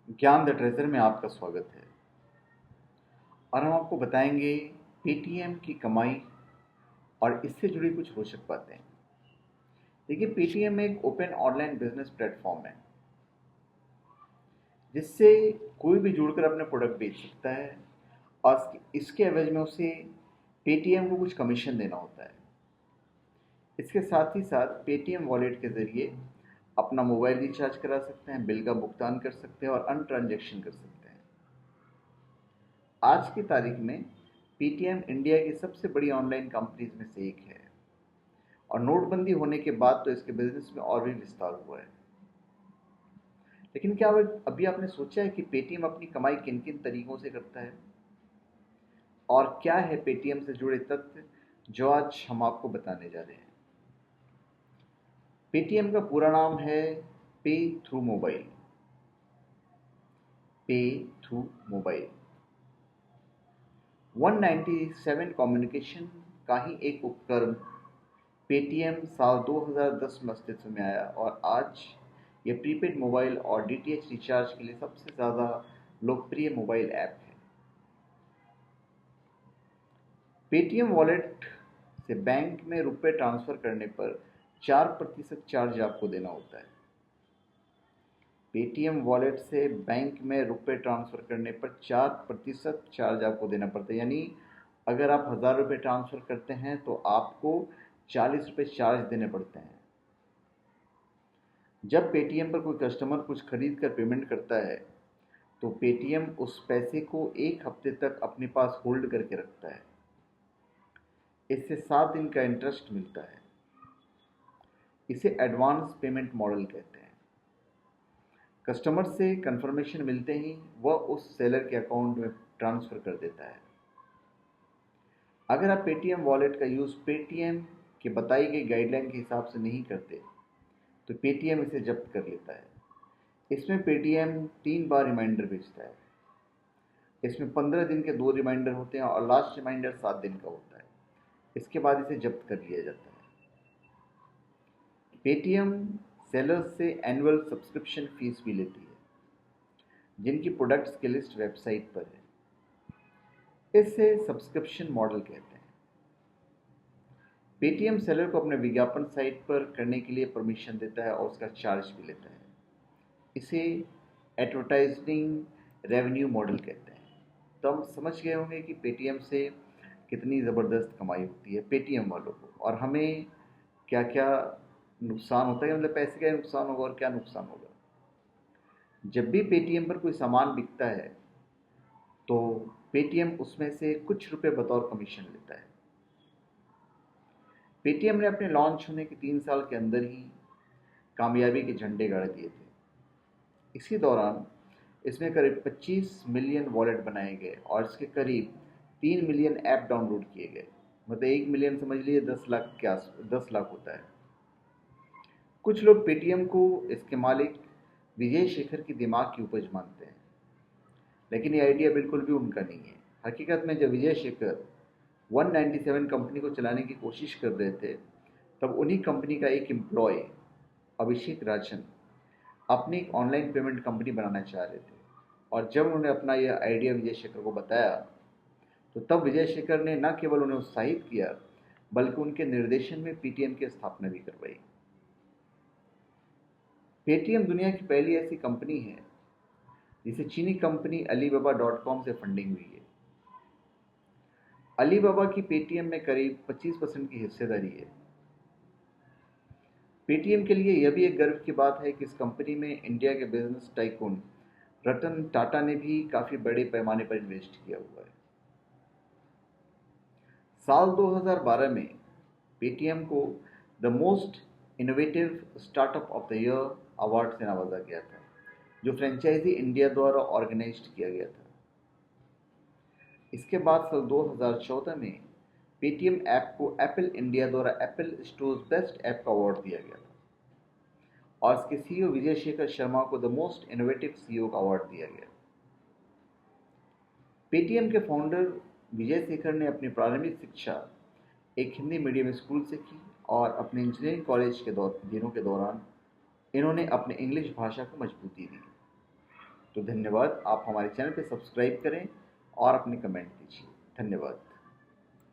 ज्ञान the treasure में आपका स्वागत है। और हम आपको बताएंगे पेटीएम की कमाई और इससे जुड़ी कुछ रोचक बातें। देखिए, पेटीएम एक ओपन ऑनलाइन बिजनेस प्लेटफॉर्म है जिससे कोई भी जुड़कर अपने प्रोडक्ट बेच सकता है और इसके एवज में उसे पेटीएम को कुछ कमीशन देना होता है। इसके साथ ही साथ पेटीएम वॉलेट के ज़रिए अपना मोबाइल रिचार्ज करा सकते हैं, बिल का भुगतान कर सकते हैं और अन्य ट्रांजैक्शन कर सकते हैं। आज की तारीख में पेटीएम इंडिया की सबसे बड़ी ऑनलाइन कंपनीज में से एक है और नोटबंदी होने के बाद तो इसके बिजनेस में और भी विस्तार हुआ है। लेकिन क्या अभी आपने सोचा है कि पेटीएम अपनी कमाई किन किन तरीकों से करता है और क्या है पेटीएम से जुड़े तथ्य जो आज हम आपको बताने जा रहे हैं। पेटीएम का पूरा नाम है पे थ्रू मोबाइल। पे थ्रू मोबाइल 197 कम्युनिकेशन का ही एक उपकरण पेटीएम साल 2010 में अस्तित्व में आया और आज यह प्रीपेड मोबाइल और डीटीएच रिचार्ज के लिए सबसे ज़्यादा लोकप्रिय मोबाइल ऐप है। पेटीएम वॉलेट से बैंक में रुपए ट्रांसफ़र करने पर 4% चार्ज आपको देना होता है। पेटीएम वॉलेट से बैंक में रुपए ट्रांसफ़र करने पर 4% चार्ज आपको देना पड़ता है, यानी अगर आप 1000 रुपये ट्रांसफ़र करते हैं तो आपको 40 रुपये चार्ज देने पड़ते हैं। जब पेटीएम पर कोई कस्टमर कुछ खरीद कर पेमेंट करता है तो पेटीएम उस पैसे को एक हफ्ते तक अपने पास होल्ड करके रखता है। इससे 7 दिन का इंटरेस्ट मिलता है। इसे एडवांस पेमेंट मॉडल कहते हैं। कस्टमर से कंफर्मेशन मिलते ही वह उस सेलर के अकाउंट में ट्रांसफ़र कर देता है। अगर आप पेटीएम वॉलेट का यूज़ पेटीएम के बताई गई गाइडलाइन के हिसाब से नहीं करते तो पेटीएम इसे जब्त कर लेता है। इसमें पेटीएम 3 बार रिमाइंडर भेजता है। इसमें 15 दिन के 2 रिमाइंडर होते हैं और लास्ट रिमाइंडर 7 दिन का होता है। इसके बाद इसे जब्त कर लिया जाता है। पेटीएम सेलर्स से एनुअल सब्सक्रिप्शन फीस भी लेती है जिनकी प्रोडक्ट्स की लिस्ट वेबसाइट पर है। इसे सब्सक्रिप्शन मॉडल कहते हैं। पेटीएम सेलर को अपने विज्ञापन साइट पर करने के लिए परमिशन देता है और उसका चार्ज भी लेता है। इसे एडवर्टाइजिंग रेवेन्यू मॉडल कहते हैं। तो हम समझ गए होंगे कि पेटीएम से कितनी ज़बरदस्त कमाई होती है पेटीएम वालों को और हमें क्या क्या नुकसान होता है, मतलब पैसे का नुकसान होगा और क्या नुकसान होगा। जब भी पेटीएम पर कोई सामान बिकता है तो पेटीएम उसमें से कुछ रुपए बतौर कमीशन लेता है। पेटीएम ने अपने लॉन्च होने के 3 साल के अंदर ही कामयाबी के झंडे गाड़ दिए थे। इसी दौरान इसमें करीब 25 मिलियन वॉलेट बनाए गए और इसके करीब 3 मिलियन ऐप डाउनलोड किए गए। मतलब 1 मिलियन समझ लीजिए 10 लाख के आस 10 लाख होता है। कुछ लोग पेटीएम को इसके मालिक विजय शेखर की दिमाग की उपज मानते हैं, लेकिन ये आइडिया बिल्कुल भी उनका नहीं है। हकीकत में जब विजय शेखर 197 कंपनी को चलाने की कोशिश कर रहे थे तब उन्हीं कंपनी का एक एम्प्लॉय अभिषेक राजन अपनी एक ऑनलाइन पेमेंट कंपनी बनाना चाह रहे थे और जब उन्होंने अपना यह आइडिया विजय शेखर को बताया तो तब विजय शेखर ने न केवल उन्हें उत्साहित किया बल्कि उनके निर्देशन में पेटीएम की स्थापना भी करवाई। पेटीएम दुनिया की पहली ऐसी कंपनी है जिसे चीनी कंपनी Alibaba.com से फंडिंग हुई है। अलीबाबा की पेटीएम में करीब 25% की हिस्सेदारी है। पेटीएम के लिए यह भी एक गर्व की बात है कि इस कंपनी में इंडिया के बिजनेस टाइकून रतन टाटा ने भी काफ़ी बड़े पैमाने पर इन्वेस्ट किया हुआ है। साल 2012 में पेटीएम को the most innovative startup of the year award से नवाजा गया था, जो फ्रेंचाइजी इंडिया द्वारा ऑर्गेनाइज्ड किया गया था। इसके बाद साल 2014 में पेटीएम ऐप को एप्पल इंडिया द्वारा एप्पल स्टोर्स बेस्ट ऐप का अवार्ड दिया गया था और इसके सीईओ विजय शेखर शर्मा को द मोस्ट इनोवेटिव सीईओ का अवार्ड दिया गया। पेटीएम के फाउंडर विजय शेखर ने अपनी प्रारंभिक शिक्षा एक हिंदी मीडियम स्कूल से की और अपने इंजीनियरिंग कॉलेज के दिनों के दौरान इन्होंने अपने इंग्लिश भाषा को मजबूती दी। तो धन्यवाद। आप हमारे चैनल पे सब्सक्राइब करें और अपने कमेंट दीजिए। धन्यवाद।